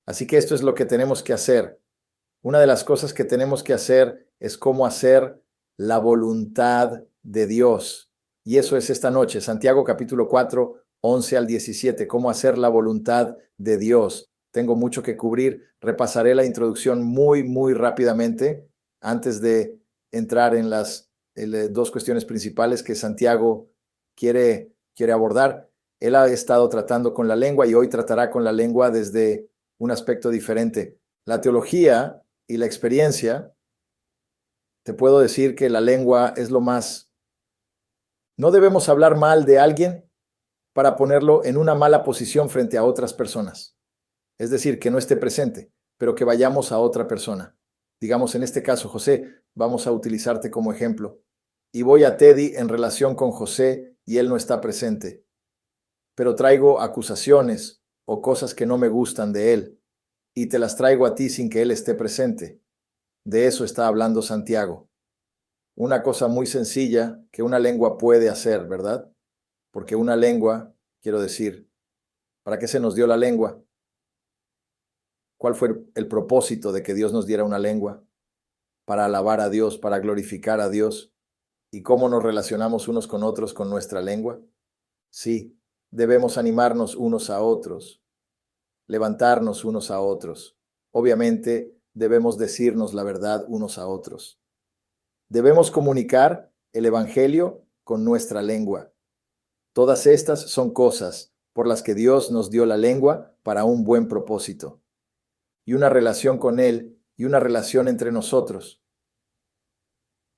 Así que esto es lo que tenemos que hacer. Una de las cosas que tenemos que hacer es cómo hacer la voluntad de Dios. Y eso es esta noche, Santiago capítulo 4, 11 al 17, cómo hacer la voluntad de Dios. Tengo mucho que cubrir. Repasaré la introducción muy rápidamente antes de entrar en las dos cuestiones principales que Santiago quiere abordar. Él ha estado tratando con la lengua y hoy tratará con la lengua desde un aspecto diferente. La teología y la experiencia, te puedo decir que la lengua es lo más. No debemos hablar mal de alguien para ponerlo en una mala posición frente a otras personas. Es decir, que no esté presente, pero que vayamos a otra persona. Digamos, en este caso, José, vamos a utilizarte como ejemplo. Y voy a Teddy en relación con José y él no está presente. Pero traigo acusaciones o cosas que no me gustan de él y te las traigo a ti sin que él esté presente. De eso está hablando Santiago. Una cosa muy sencilla que una lengua puede hacer, ¿verdad? Porque una lengua, quiero decir, ¿para qué se nos dio la lengua? ¿Cuál fue el propósito de que Dios nos diera una lengua? Para alabar a Dios, para glorificar a Dios. ¿Y cómo nos relacionamos unos con otros con nuestra lengua? Sí, debemos animarnos unos a otros, levantarnos unos a otros. Obviamente, debemos decirnos la verdad unos a otros. Debemos comunicar el Evangelio con nuestra lengua. Todas estas son cosas por las que Dios nos dio la lengua para un buen propósito. Y una relación con Él y una relación entre nosotros.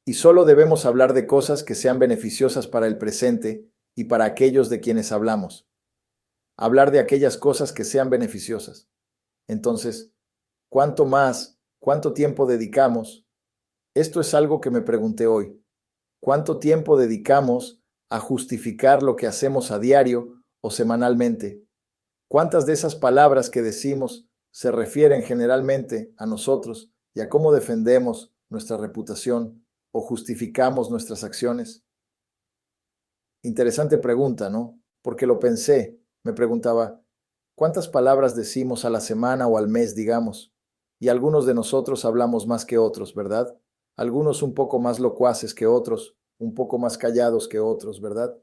Y solo debemos hablar de cosas que sean beneficiosas para el presente y para aquellos de quienes hablamos. Hablar de aquellas cosas que sean beneficiosas. Entonces, cuánto tiempo dedicamos? Esto es algo que me pregunté hoy. ¿Cuánto tiempo dedicamos a justificar lo que hacemos a diario o semanalmente? ¿Cuántas de esas palabras que decimos se refieren generalmente a nosotros y a cómo defendemos nuestra reputación o justificamos nuestras acciones? Interesante pregunta, ¿no? Porque lo pensé. Me preguntaba, ¿cuántas palabras decimos a la semana o al mes, digamos? Y algunos de nosotros hablamos más que otros, ¿verdad? Algunos un poco más locuaces que otros, un poco más callados que otros, ¿verdad?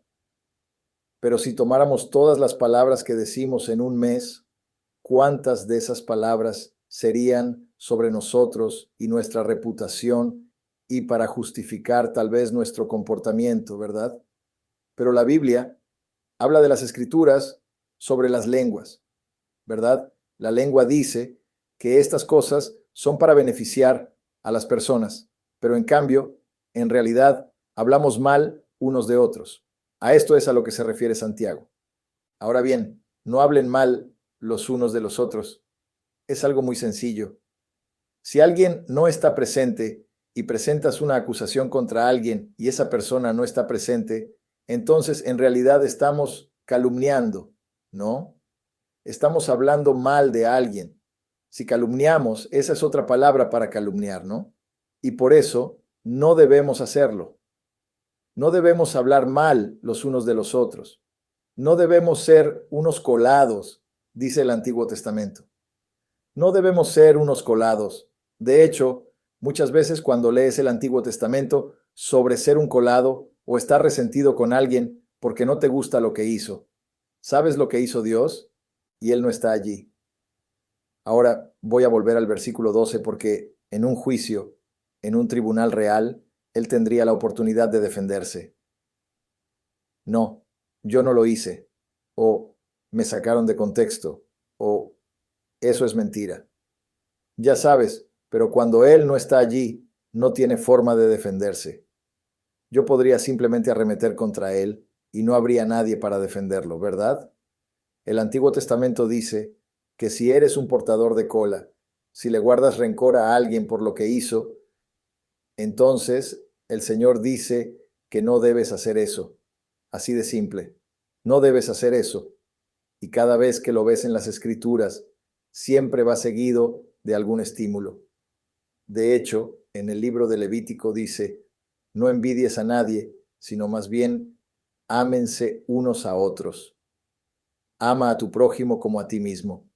Pero si tomáramos todas las palabras que decimos en un mes, ¿cuántas de esas palabras serían sobre nosotros y nuestra reputación y para justificar tal vez nuestro comportamiento, ¿verdad? Pero la Biblia habla de las escrituras sobre las lenguas, ¿verdad? La lengua dice que estas cosas son para beneficiar a las personas, pero en cambio, en realidad, hablamos mal unos de otros. A esto es a lo que se refiere Santiago. Ahora bien, no hablen mal los unos de los otros. Es algo muy sencillo. Si alguien no está presente y presentas una acusación contra alguien y esa persona no está presente, entonces en realidad estamos calumniando, ¿no? Estamos hablando mal de alguien. Si calumniamos, esa es otra palabra para calumniar, ¿no? Y por eso no debemos hacerlo. No debemos hablar mal los unos de los otros. No debemos ser unos colados, dice el Antiguo Testamento. No debemos ser unos colados. De hecho, muchas veces cuando lees el Antiguo Testamento sobre ser un colado o estar resentido con alguien porque no te gusta lo que hizo, ¿sabes lo que hizo Dios? Y Él no está allí. Ahora voy a volver al versículo 12 porque en un juicio, en un tribunal real, Él tendría la oportunidad de defenderse. No, yo no lo hice. O me sacaron de contexto. O eso es mentira. Ya sabes, pero cuando él no está allí, no tiene forma de defenderse. Yo podría simplemente arremeter contra él y no habría nadie para defenderlo, ¿verdad? El Antiguo Testamento dice que si eres un portador de cola, si le guardas rencor a alguien por lo que hizo, entonces el Señor dice que no debes hacer eso. Así de simple. No debes hacer eso. Y cada vez que lo ves en las Escrituras, siempre va seguido de algún estímulo. De hecho, en el libro de Levítico dice, no envidies a nadie, sino más bien ámense unos a otros. Ama a tu prójimo como a ti mismo.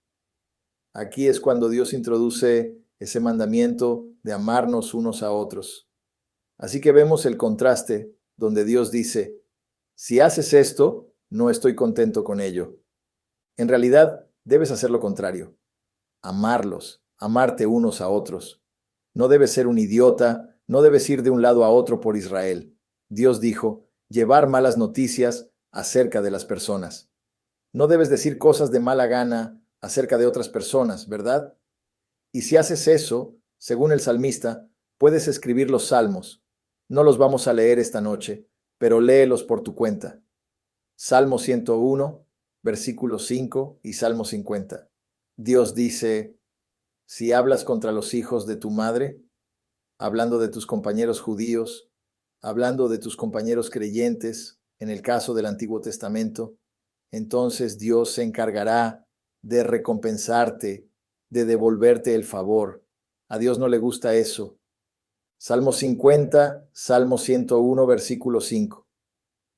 Aquí es cuando Dios introduce ese mandamiento de amarnos unos a otros. Así que vemos el contraste donde Dios dice, si haces esto, no estoy contento con ello. En realidad, debes hacer lo contrario, amarlos, amarte unos a otros. No debes ser un idiota, no debes ir de un lado a otro por Israel. Dios dijo, llevar malas noticias acerca de las personas. No debes decir cosas de mala gana acerca de otras personas, ¿verdad? Y si haces eso, según el salmista, puedes escribir los salmos. No los vamos a leer esta noche, pero léelos por tu cuenta. Salmo 101, versículo 5 y Salmo 50. Dios dice, si hablas contra los hijos de tu madre, hablando de tus compañeros judíos, hablando de tus compañeros creyentes, en el caso del Antiguo Testamento, entonces Dios se encargará de recompensarte, de devolverte el favor. A Dios no le gusta eso. Salmo 50, Salmo 101, versículo 5.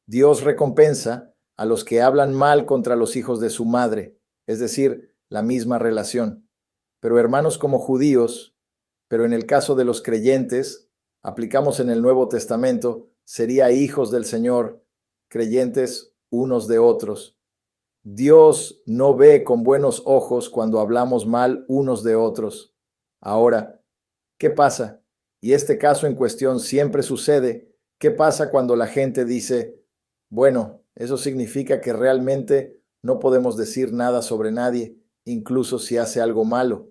Dios recompensa a los que hablan mal contra los hijos de su madre, es decir, la misma relación. Pero hermanos como judíos, pero en el caso de los creyentes, aplicamos en el Nuevo Testamento, sería hijos del Señor, creyentes unos de otros. Dios no ve con buenos ojos cuando hablamos mal unos de otros. Ahora, ¿qué pasa? Y este caso en cuestión siempre sucede. ¿Qué pasa cuando la gente dice, bueno, eso significa que realmente no podemos decir nada sobre nadie, incluso si hace algo malo?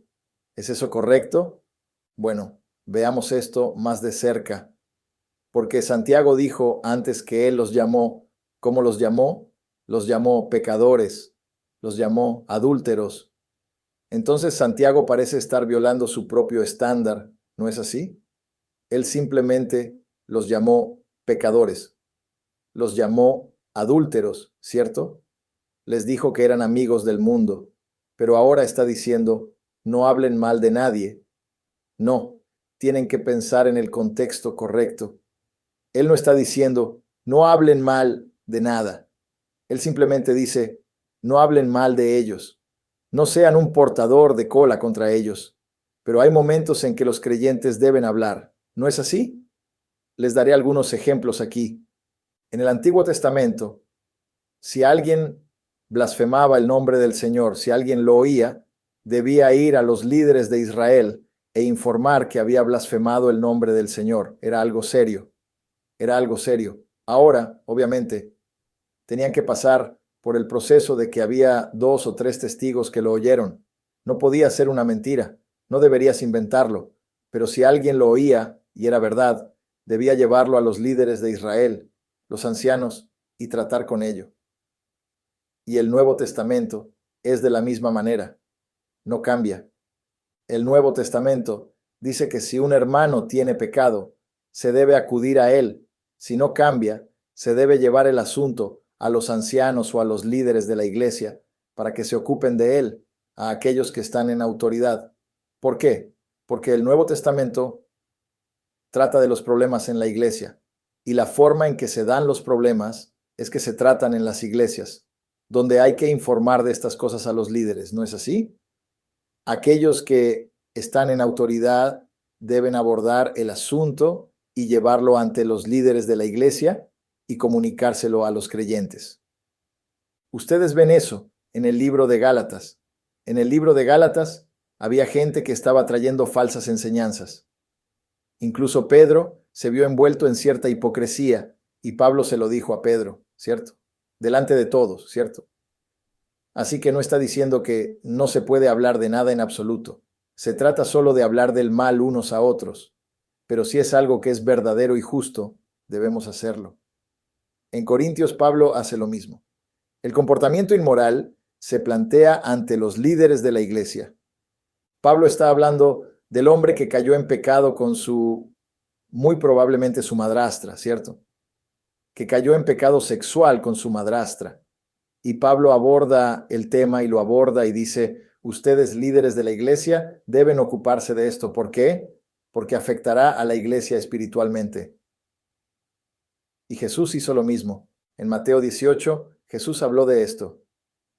¿Es eso correcto? Bueno, veamos esto más de cerca, porque Santiago dijo antes que él los llamó, ¿cómo los llamó? Los llamó pecadores, los llamó adúlteros. Entonces Santiago parece estar violando su propio estándar, ¿no es así? Él simplemente los llamó pecadores, los llamó adúlteros, ¿cierto? Les dijo que eran amigos del mundo, pero ahora está diciendo, no hablen mal de nadie. No, tienen que pensar en el contexto correcto. Él no está diciendo, no hablen mal de nada. Él simplemente dice, no hablen mal de ellos. No sean un portador de cola contra ellos. Pero hay momentos en que los creyentes deben hablar. ¿No es así? Les daré algunos ejemplos aquí. En el Antiguo Testamento, si alguien blasfemaba el nombre del Señor, si alguien lo oía, debía ir a los líderes de Israel e informar que había blasfemado el nombre del Señor. Era algo serio. Era algo serio. Ahora, obviamente, tenían que pasar por el proceso de que había 2 o 3 testigos que lo oyeron. No podía ser una mentira. No deberías inventarlo. Pero si alguien lo oía y era verdad, debía llevarlo a los líderes de Israel, los ancianos, y tratar con ello. Y el Nuevo Testamento es de la misma manera. No cambia. El Nuevo Testamento dice que si un hermano tiene pecado, se debe acudir a él. Si no cambia, se debe llevar el asunto a los ancianos o a los líderes de la iglesia para que se ocupen de él, a aquellos que están en autoridad. ¿Por qué? Porque el Nuevo Testamento trata de los problemas en la iglesia y la forma en que se dan los problemas es que se tratan en las iglesias, donde hay que informar de estas cosas a los líderes, ¿no es así? Aquellos que están en autoridad deben abordar el asunto y llevarlo ante los líderes de la iglesia y comunicárselo a los creyentes. Ustedes ven eso en el libro de Gálatas. En el libro de Gálatas había gente que estaba trayendo falsas enseñanzas. Incluso Pedro se vio envuelto en cierta hipocresía y Pablo se lo dijo a Pedro, ¿cierto? Delante de todos, ¿cierto? Así que no está diciendo que no se puede hablar de nada en absoluto. Se trata solo de hablar del mal unos a otros. Pero si es algo que es verdadero y justo, debemos hacerlo. En Corintios, Pablo hace lo mismo. El comportamiento inmoral se plantea ante los líderes de la iglesia. Pablo está hablando del hombre que cayó en pecado con muy probablemente su madrastra, ¿cierto? Que cayó en pecado sexual con su madrastra. Y Pablo aborda el tema y lo aborda y dice, ustedes líderes de la iglesia deben ocuparse de esto. ¿Por qué? Porque afectará a la iglesia espiritualmente. Y Jesús hizo lo mismo. En Mateo 18, Jesús habló de esto.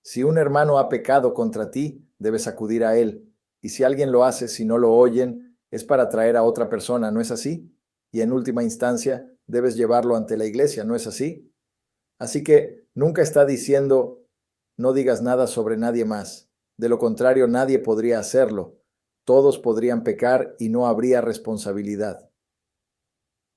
Si un hermano ha pecado contra ti, debes acudir a él. Y si alguien lo hace, si no lo oyen, es para traer a otra persona, ¿no es así? Y en última instancia, debes llevarlo ante la iglesia, ¿no es así? Así que nunca está diciendo, no digas nada sobre nadie más. De lo contrario, nadie podría hacerlo. Todos podrían pecar y no habría responsabilidad.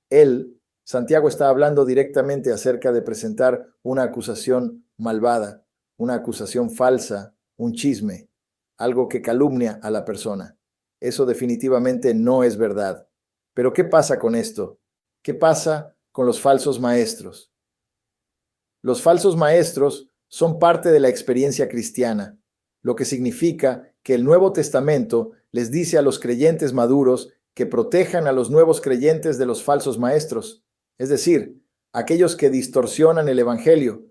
Él, Santiago, está hablando directamente acerca de presentar una acusación malvada, una acusación falsa, un chisme, algo que calumnia a la persona. Eso definitivamente no es verdad. Pero ¿qué pasa con esto? ¿Qué pasa con los falsos maestros? Los falsos maestros son parte de la experiencia cristiana, lo que significa que el Nuevo Testamento les dice a los creyentes maduros que protejan a los nuevos creyentes de los falsos maestros, es decir, aquellos que distorsionan el Evangelio,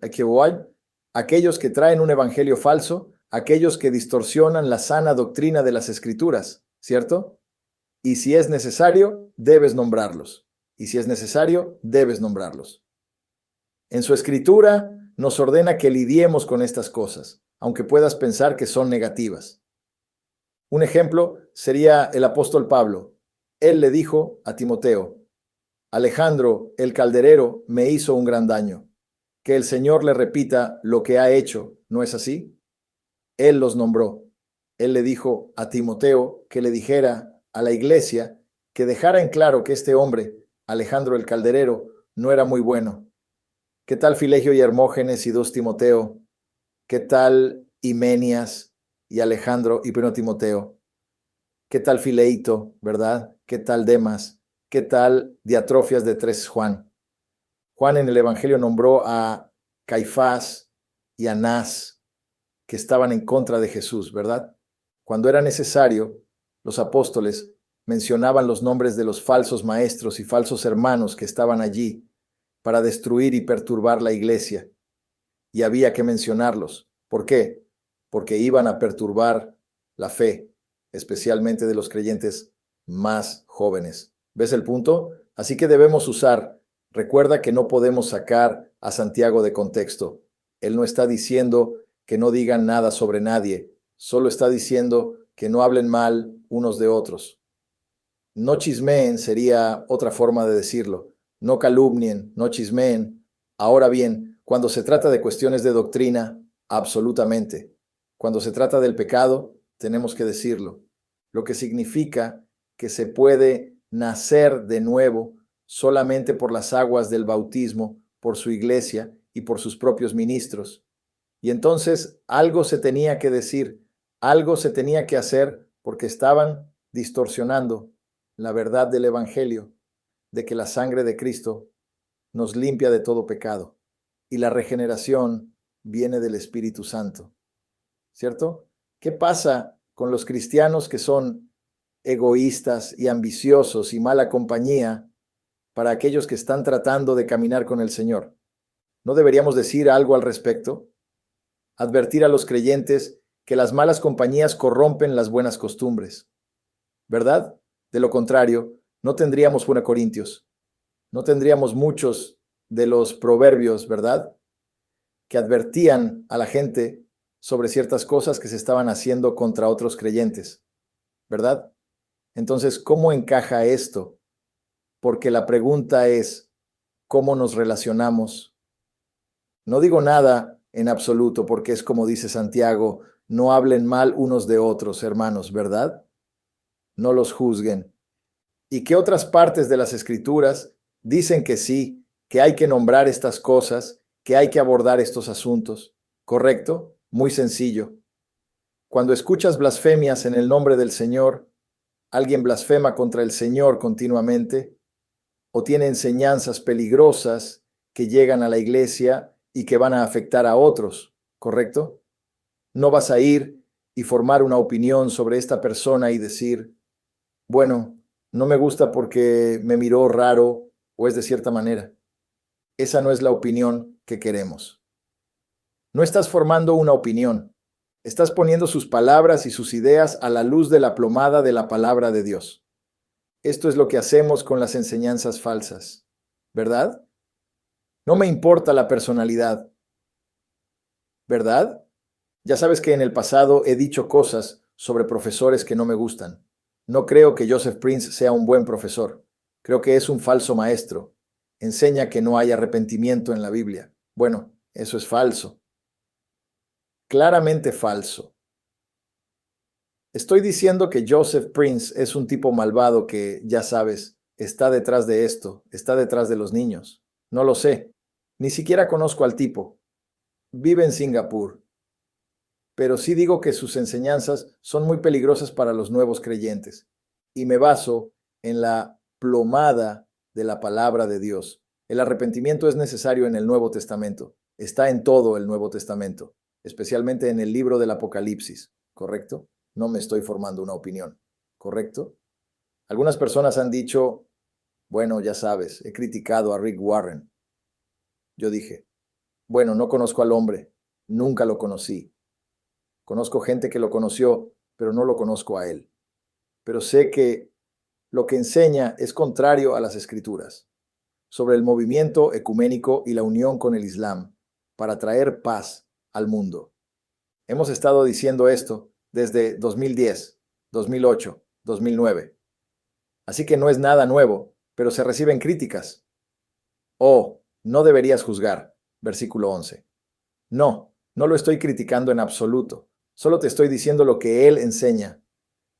aquellos que traen un Evangelio falso, aquellos que distorsionan la sana doctrina de las Escrituras, ¿cierto? Y si es necesario, debes nombrarlos. Y si es necesario, debes nombrarlos. En su escritura nos ordena que lidiemos con estas cosas, aunque puedas pensar que son negativas. Un ejemplo sería el apóstol Pablo. Él le dijo a Timoteo, Alejandro, el calderero, me hizo un gran daño. Que el Señor le repita lo que ha hecho, ¿no es así? Él los nombró. Él le dijo a Timoteo que le dijera a la iglesia que dejara en claro que este hombre, Alejandro el calderero, no era muy bueno. ¿Qué tal Filegio y Hermógenes y 2 Timoteo? ¿Qué tal Himenias y Alejandro y 1 Timoteo? ¿Qué tal Fileito, verdad? ¿Qué tal Demas? ¿Qué tal Diatrofias de 3 Juan? Juan en el Evangelio nombró a Caifás y a Anás, que estaban en contra de Jesús, ¿verdad? Cuando era necesario, los apóstoles mencionaban los nombres de los falsos maestros y falsos hermanos que estaban allí para destruir y perturbar la iglesia. Y había que mencionarlos. ¿Por qué? Porque iban a perturbar la fe, especialmente de los creyentes más jóvenes. ¿Ves el punto? Así que debemos usar. Recuerda que no podemos sacar a Santiago de contexto. Él no está diciendo que no digan nada sobre nadie, solo está diciendo que no hablen mal unos de otros. No chismeen sería otra forma de decirlo. No calumnien, no chismeen. Ahora bien, cuando se trata de cuestiones de doctrina, absolutamente. Cuando se trata del pecado, tenemos que decirlo. Lo que significa que se puede nacer de nuevo solamente por las aguas del bautismo, por su iglesia y por sus propios ministros. Y entonces algo se tenía que decir, algo se tenía que hacer porque estaban distorsionando la verdad del Evangelio, de que la sangre de Cristo nos limpia de todo pecado y la regeneración viene del Espíritu Santo, ¿cierto? ¿Qué pasa con los cristianos que son egoístas y ambiciosos y mala compañía para aquellos que están tratando de caminar con el Señor? ¿No deberíamos decir algo al respecto? Advertir a los creyentes que las malas compañías corrompen las buenas costumbres, ¿verdad? De lo contrario, no tendríamos 1 Corintios, no tendríamos muchos de los proverbios, ¿verdad? Que advertían a la gente sobre ciertas cosas que se estaban haciendo contra otros creyentes, ¿verdad? Entonces, ¿cómo encaja esto? Porque la pregunta es, ¿cómo nos relacionamos? No digo nada en absoluto porque es como dice Santiago, no hablen mal unos de otros, hermanos, ¿verdad? No los juzguen. ¿Y qué otras partes de las Escrituras dicen que sí, que hay que nombrar estas cosas, que hay que abordar estos asuntos? ¿Correcto? Muy sencillo. Cuando escuchas blasfemias en el nombre del Señor, alguien blasfema contra el Señor continuamente, o tiene enseñanzas peligrosas que llegan a la iglesia y que van a afectar a otros, ¿correcto? No vas a ir y formar una opinión sobre esta persona y decir, bueno, no me gusta porque me miró raro o es de cierta manera. Esa no es la opinión que queremos. No estás formando una opinión. Estás poniendo sus palabras y sus ideas a la luz de la plomada de la palabra de Dios. Esto es lo que hacemos con las enseñanzas falsas, ¿verdad? No me importa la personalidad, ¿verdad? Ya sabes que en el pasado he dicho cosas sobre profesores que no me gustan. No creo que Joseph Prince sea un buen profesor. Creo que es un falso maestro. Enseña que no hay arrepentimiento en la Biblia. Bueno, eso es falso. Claramente falso. Estoy diciendo que Joseph Prince es un tipo malvado que, ya sabes, está detrás de esto, está detrás de los niños. No lo sé. Ni siquiera conozco al tipo. Vive en Singapur. Pero sí digo que sus enseñanzas son muy peligrosas para los nuevos creyentes. Y me baso en la plomada de la palabra de Dios. El arrepentimiento es necesario en el Nuevo Testamento. Está en todo el Nuevo Testamento, especialmente en el libro del Apocalipsis, ¿correcto? No me estoy formando una opinión, ¿correcto? Algunas personas han dicho, bueno, ya sabes, he criticado a Rick Warren. Yo dije, bueno, no conozco al hombre, nunca lo conocí. Conozco gente que lo conoció, pero no lo conozco a él. Pero sé que lo que enseña es contrario a las escrituras sobre el movimiento ecuménico y la unión con el Islam para traer paz al mundo. Hemos estado diciendo esto desde 2010, 2008, 2009. Así que no es nada nuevo, pero se reciben críticas. Oh, no deberías juzgar. Versículo 11. No, no lo estoy criticando en absoluto. Solo te estoy diciendo lo que él enseña.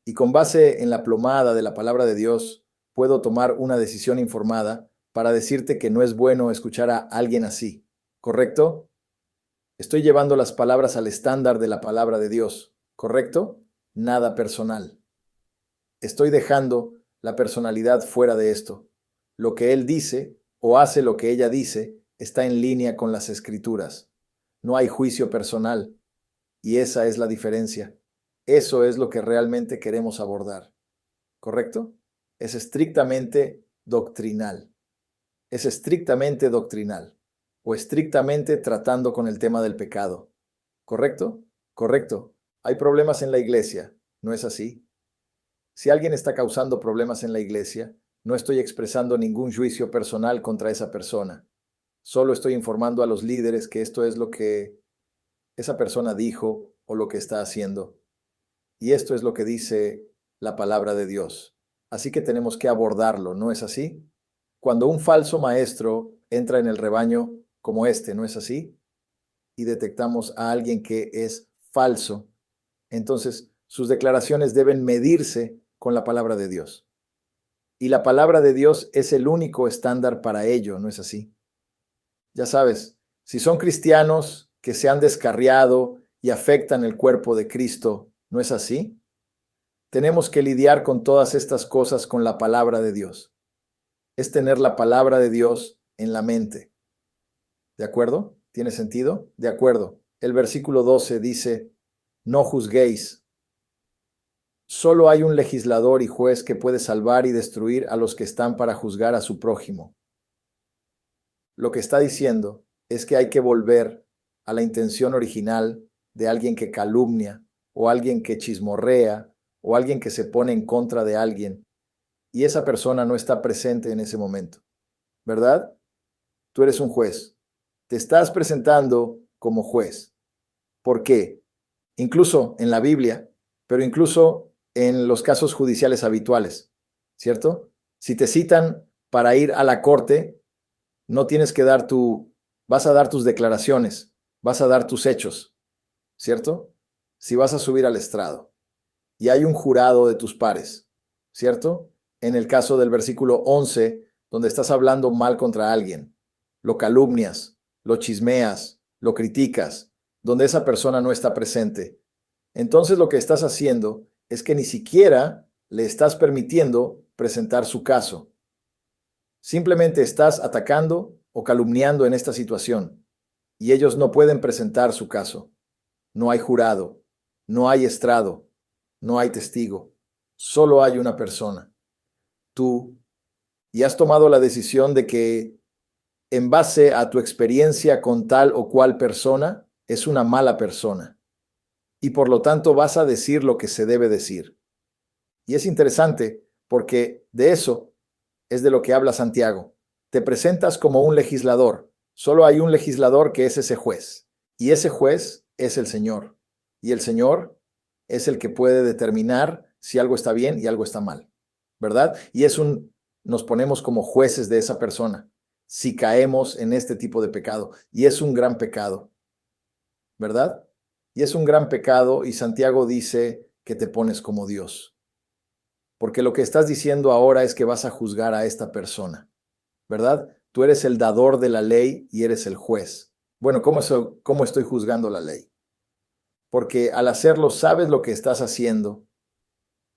Y con base en la plomada de la palabra de Dios, puedo tomar una decisión informada para decirte que no es bueno escuchar a alguien así. ¿Correcto? Estoy llevando las palabras al estándar de la palabra de Dios. ¿Correcto? Nada personal. Estoy dejando la personalidad fuera de esto. Lo que él dice o hace lo que ella dice está en línea con las escrituras. No hay juicio personal. Y esa es la diferencia. Eso es lo que realmente queremos abordar. ¿Correcto? Es estrictamente doctrinal. Es estrictamente doctrinal. O estrictamente tratando con el tema del pecado. ¿Correcto? Correcto. Hay problemas en la iglesia. ¿No es así? Si alguien está causando problemas en la iglesia, no estoy expresando ningún juicio personal contra esa persona. Solo estoy informando a los líderes que esto es lo que esa persona dijo o lo que está haciendo. Y esto es lo que dice la palabra de Dios. Así que tenemos que abordarlo, ¿no es así? Cuando un falso maestro entra en el rebaño como este, ¿no es así? Y detectamos a alguien que es falso, entonces sus declaraciones deben medirse con la palabra de Dios. Y la palabra de Dios es el único estándar para ello, ¿no es así? Ya sabes, si son cristianos que se han descarriado y afectan el cuerpo de Cristo, ¿no es así? Tenemos que lidiar con todas estas cosas con la palabra de Dios. Es tener la palabra de Dios en la mente. ¿De acuerdo? ¿Tiene sentido? De acuerdo. El versículo 12 dice, no juzguéis. Solo hay un legislador y juez que puede salvar y destruir a los que están para juzgar a su prójimo. Lo que está diciendo es que hay que volver a la intención original de alguien que calumnia o alguien que chismorrea o alguien que se pone en contra de alguien y esa persona no está presente en ese momento, ¿verdad? Tú eres un juez. Te estás presentando como juez. ¿Por qué? Incluso en la Biblia, pero incluso en los casos judiciales habituales, ¿cierto? Si te citan para ir a la corte, no tienes que vas a dar tus declaraciones, vas a dar tus hechos, ¿cierto? Si vas a subir al estrado y hay un jurado de tus pares, ¿cierto? En el caso del versículo 11, donde estás hablando mal contra alguien, lo calumnias, lo chismeas, lo criticas, donde esa persona no está presente. Entonces lo que estás haciendo es que ni siquiera le estás permitiendo presentar su caso. Simplemente estás atacando o calumniando en esta situación y ellos no pueden presentar su caso. No hay jurado, no hay estrado, no hay testigo, solo hay una persona, tú, y has tomado la decisión de que en base a tu experiencia con tal o cual persona, es una mala persona. Y por lo tanto vas a decir lo que se debe decir. Y es interesante porque de eso es de lo que habla Santiago. Te presentas como un legislador. Solo hay un legislador que es ese juez. Y ese juez es el Señor. Y el Señor es el que puede determinar si algo está bien y algo está mal, ¿verdad? Y nos ponemos como jueces de esa persona si caemos en este tipo de pecado. Y es un gran pecado, ¿verdad? Y es un gran pecado y Santiago dice que te pones como Dios. Porque lo que estás diciendo ahora es que vas a juzgar a esta persona, ¿verdad? Tú eres el dador de la ley y eres el juez. Bueno, ¿cómo estoy juzgando la ley? Porque al hacerlo sabes lo que estás haciendo.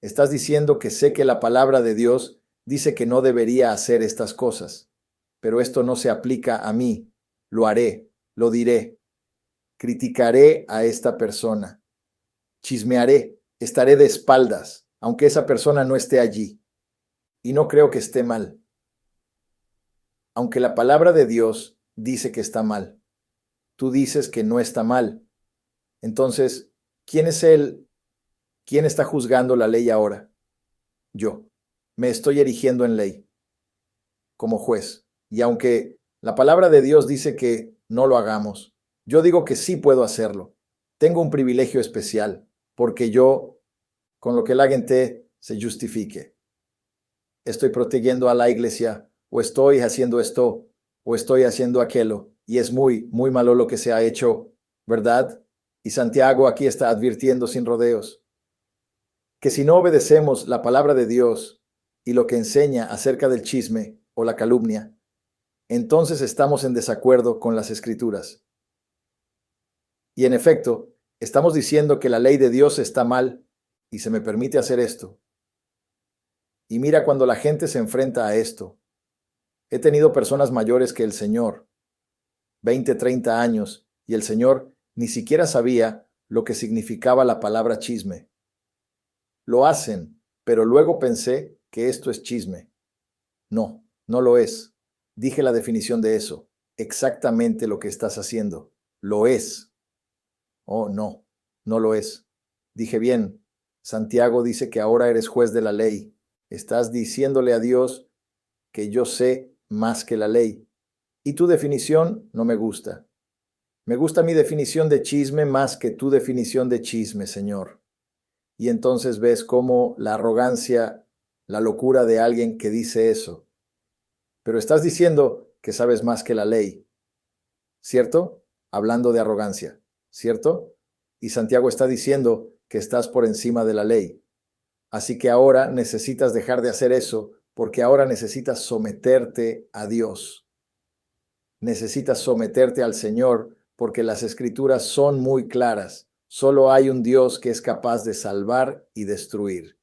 Estás diciendo que sé que la palabra de Dios dice que no debería hacer estas cosas, pero esto no se aplica a mí. Lo haré, lo diré, criticaré a esta persona, chismearé, estaré de espaldas, aunque esa persona no esté allí. Y no creo que esté mal, aunque la palabra de Dios dice que está mal. Tú dices que no está mal. Entonces, ¿quién es él? ¿Quién está juzgando la ley ahora? Yo. Me estoy erigiendo en ley, como juez. Y aunque la palabra de Dios dice que no lo hagamos, yo digo que sí puedo hacerlo. Tengo un privilegio especial, porque yo, con lo que la gente se justifique, estoy protegiendo a la iglesia, o estoy haciendo esto, o estoy haciendo aquello, y es muy, muy malo lo que se ha hecho, ¿verdad? Y Santiago aquí está advirtiendo sin rodeos que si no obedecemos la palabra de Dios y lo que enseña acerca del chisme o la calumnia, entonces estamos en desacuerdo con las Escrituras. Y en efecto, estamos diciendo que la ley de Dios está mal y se me permite hacer esto. Y mira cuando la gente se enfrenta a esto. He tenido personas mayores que el Señor, 20, 30 años, y el Señor ni siquiera sabía lo que significaba la palabra chisme. Lo hacen, pero luego pensé que esto es chisme. No, no lo es. Dije la definición de eso. Exactamente lo que estás haciendo. Lo es. Oh, no, no lo es. Dije bien. Santiago dice que ahora eres juez de la ley. Estás diciéndole a Dios que yo sé más que la ley. Y tu definición no me gusta. Me gusta mi definición de chisme más que tu definición de chisme, Señor. Y entonces ves cómo la arrogancia, la locura de alguien que dice eso. Pero estás diciendo que sabes más que la ley, ¿cierto? Hablando de arrogancia, ¿cierto? Y Santiago está diciendo que estás por encima de la ley. Así que ahora necesitas dejar de hacer eso porque ahora necesitas someterte a Dios. Necesitas someterte al Señor porque las escrituras son muy claras. Solo hay un Dios que es capaz de salvar y destruir.